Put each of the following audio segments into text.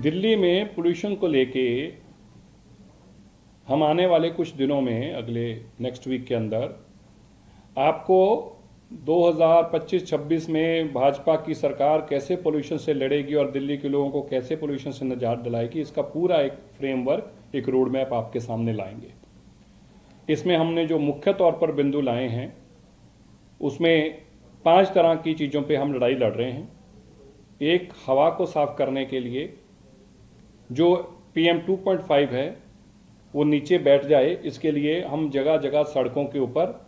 दिल्ली में पोल्यूशन को लेके हम आने वाले कुछ दिनों में, अगले नेक्स्ट वीक के अंदर, आपको 2025-26 में भाजपा की सरकार कैसे पोल्यूशन से लड़ेगी और दिल्ली के लोगों को कैसे पोल्यूशन से निजात दिलाएगी, इसका पूरा एक फ्रेमवर्क, एक रोड मैप आपके सामने लाएंगे। इसमें हमने जो मुख्य तौर पर बिंदु लाए हैं, उसमें 5 तरह की चीज़ों पे हम लड़ाई लड़ रहे हैं। एक, हवा को साफ करने के लिए जो PM 2.5 है वो नीचे बैठ जाए, इसके लिए हम जगह जगह सड़कों के ऊपर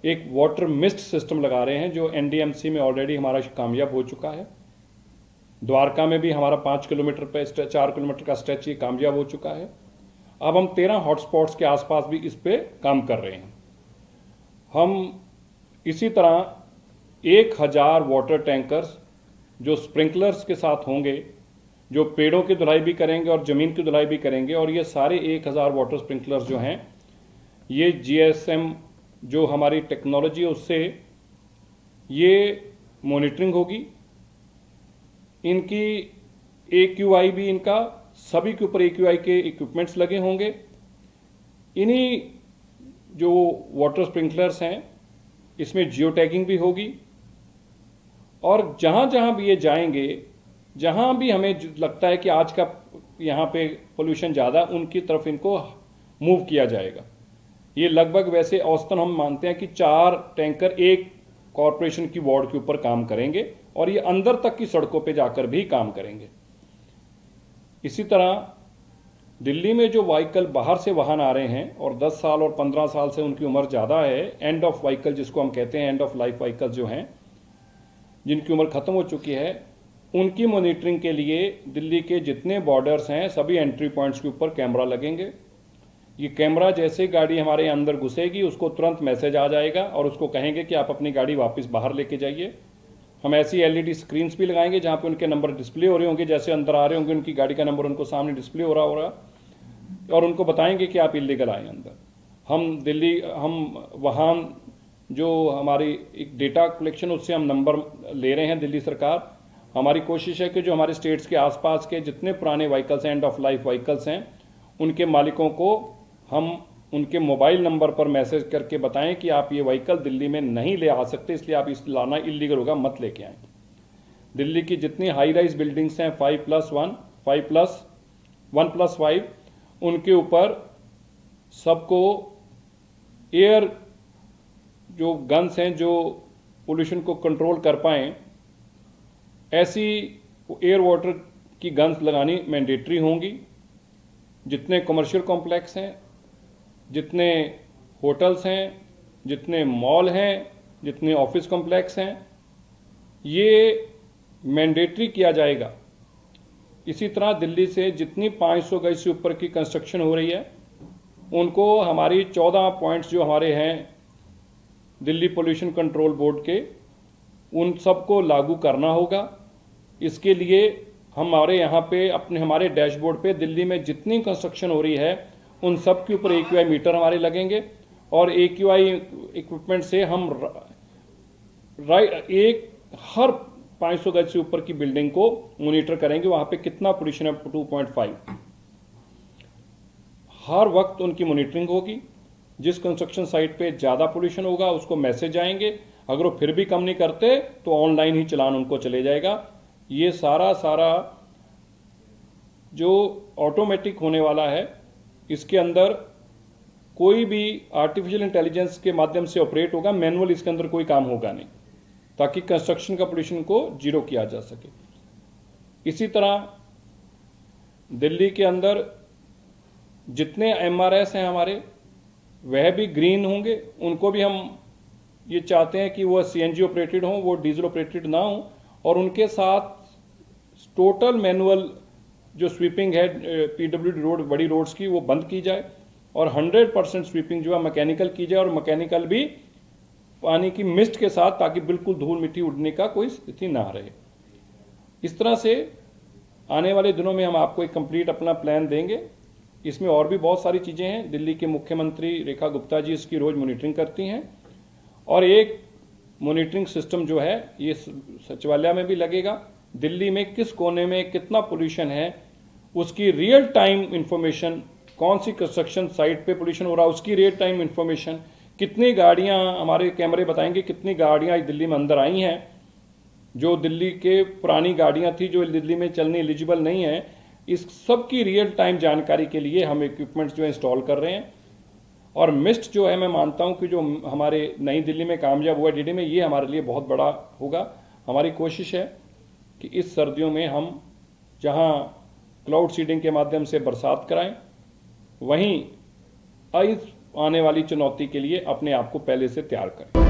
एक वाटर मिस्ट सिस्टम लगा रहे हैं, जो NDMC में ऑलरेडी हमारा कामयाब हो चुका है। द्वारका में भी हमारा 5 किलोमीटर पे 4 किलोमीटर का स्ट्रेच ये कामयाब हो चुका है। अब हम 13 हॉटस्पॉट्स के आसपास भी इस पे काम कर रहे हैं। हम इसी तरह 1000 वाटर टैंकर्स जो स्प्रिंकलर्स के साथ होंगे, जो पेड़ों की धुलाई भी करेंगे और ज़मीन की धुलाई भी करेंगे, और ये सारे 1000 वाटर स्प्रिंकलर्स जो हैं, ये GSM जो हमारी टेक्नोलॉजी है उससे ये मॉनिटरिंग होगी। इनकी AQI भी, इनका सभी के ऊपर AQI के इक्विपमेंट्स लगे होंगे। इन्हीं जो वाटर स्प्रिंकलर्स हैं, इसमें जियो टैगिंग भी होगी, और जहाँ जहाँ भी ये जाएंगे, जहाँ भी हमें लगता है कि आज का यहाँ पे पोल्यूशन ज़्यादा, उनकी तरफ इनको मूव किया जाएगा। ये लगभग, वैसे औसतन हम मानते हैं कि 4 टैंकर एक कॉरपोरेशन की वार्ड के ऊपर काम करेंगे, और ये अंदर तक की सड़कों पे जाकर भी काम करेंगे। इसी तरह दिल्ली में जो व्हीकल बाहर से वाहन आ रहे हैं और 10 साल और 15 साल से उनकी उम्र ज़्यादा है, एंड ऑफ व्हीकल जिसको हम कहते हैं, एंड ऑफ लाइफ व्हीकल जो हैं, जिनकी उम्र खत्म हो चुकी है, उनकी मॉनिटरिंग के लिए दिल्ली के जितने बॉर्डर्स हैं, सभी एंट्री पॉइंट्स के ऊपर कैमरा लगेंगे। ये कैमरा जैसे गाड़ी हमारे अंदर घुसेगी, उसको तुरंत मैसेज आ जाएगा और उसको कहेंगे कि आप अपनी गाड़ी वापस बाहर लेके जाइए। हम ऐसी LED स्क्रीन्स भी लगाएंगे जहाँ पे उनके नंबर डिस्प्ले हो रहे होंगे, जैसे अंदर आ रहे होंगे उनकी गाड़ी का नंबर उनको सामने डिस्प्ले हो रहा होगा, और उनको बताएंगे कि आप इलीगल आए अंदर। हम वहाँ जो हमारी एक डेटा कलेक्शन, उससे हम नंबर ले रहे हैं। दिल्ली सरकार, हमारी कोशिश है कि जो हमारे स्टेट्स के आसपास के जितने पुराने व्हीकल्स हैं, एंड ऑफ लाइफ व्हीकल्स हैं, उनके मालिकों को हम उनके मोबाइल नंबर पर मैसेज करके बताएं कि आप ये व्हीकल दिल्ली में नहीं ले आ सकते, इसलिए आप इस लाना इलीगल होगा, मत लेके आएं। दिल्ली की जितनी हाई राइज बिल्डिंग्स हैं, 5+1, 1+5, उनके ऊपर सबको एयर जो गन्स हैं जो पोल्यूशन को कंट्रोल कर पाएं, ऐसी एयर वाटर की गन्स लगानी मैंडेटरी होंगी। जितने कमर्शियल कॉम्प्लेक्स हैं, जितने होटल्स हैं, जितने मॉल हैं, जितने ऑफिस कॉम्प्लेक्स हैं, ये मैंडेटरी किया जाएगा। इसी तरह दिल्ली से जितनी 500 गज से ऊपर की कंस्ट्रक्शन हो रही है, उनको हमारी 14 पॉइंट्स जो हमारे हैं दिल्ली पोल्यूशन कंट्रोल बोर्ड के, उन सबको लागू करना होगा। इसके लिए हमारे यहाँ पे हमारे डैशबोर्ड पे दिल्ली में जितनी कंस्ट्रक्शन हो रही है, उन सब के ऊपर AQI मीटर हमारे लगेंगे, और AQI इक्विपमेंट से हम हर 500 गज से ऊपर की बिल्डिंग को मॉनिटर करेंगे, वहाँ पे कितना पोल्यूशन है 2.5, हर वक्त उनकी मॉनिटरिंग होगी। जिस कंस्ट्रक्शन साइट पे ज़्यादा पोल्यूशन होगा उसको मैसेज आएंगे, अगर वो फिर भी कम नहीं करते तो ऑनलाइन ही चलान उनको चले जाएगा। ये सारा जो ऑटोमेटिक होने वाला है, इसके अंदर कोई भी आर्टिफिशियल इंटेलिजेंस के माध्यम से ऑपरेट होगा, मैनुअल इसके अंदर कोई काम होगा नहीं, ताकि कंस्ट्रक्शन का पोल्यूशन को जीरो किया जा सके। इसी तरह दिल्ली के अंदर जितने MRS हैं हमारे, वह भी ग्रीन होंगे। उनको भी हम ये चाहते हैं कि वो CNG ऑपरेटेड हों, वो डीजल ऑपरेटेड ना हों, और उनके साथ टोटल मैनुअल जो स्वीपिंग है PWD रोड, बड़ी रोड्स की, वो बंद की जाए, और 100% स्वीपिंग जो है मैकेनिकल की जाए, और मैकेनिकल भी पानी की मिस्ट के साथ, ताकि बिल्कुल धूल मिट्टी उड़ने का कोई स्थिति ना रहे। इस तरह से आने वाले दिनों में हम आपको एक कंप्लीट अपना प्लान देंगे। इसमें और भी बहुत सारी चीज़ें हैं। दिल्ली के मुख्यमंत्री रेखा गुप्ता जी इसकी रोज़ मॉनिटरिंग करती हैं, और एक मॉनिटरिंग सिस्टम जो है ये सचिवालय में भी लगेगा, दिल्ली में किस कोने में कितना पोल्यूशन है, उसकी रियल टाइम इंफॉर्मेशन, कौन सी कंस्ट्रक्शन साइट पे पोल्यूशन हो रहा है उसकी रियल टाइम इंफॉर्मेशन, कितनी गाड़ियां, हमारे कैमरे बताएंगे कितनी गाड़ियां दिल्ली में अंदर आई हैं जो दिल्ली के पुरानी गाड़ियां थी जो दिल्ली में चलने एलिजिबल नहीं है। इस सब की रियल टाइम जानकारी के लिए हम इक्विपमेंट्स जो इंस्टॉल कर रहे हैं। और मिस्ट जो है, मैं मानता हूं कि जो हमारे नई दिल्ली में कामयाब हुआ डीडी में, ये हमारे लिए बहुत बड़ा होगा। हमारी कोशिश है कि इस सर्दियों में हम जहां क्लाउड सीडिंग के माध्यम से बरसात कराएं, वहीं इस आने वाली चुनौती के लिए अपने आप को पहले से तैयार करें।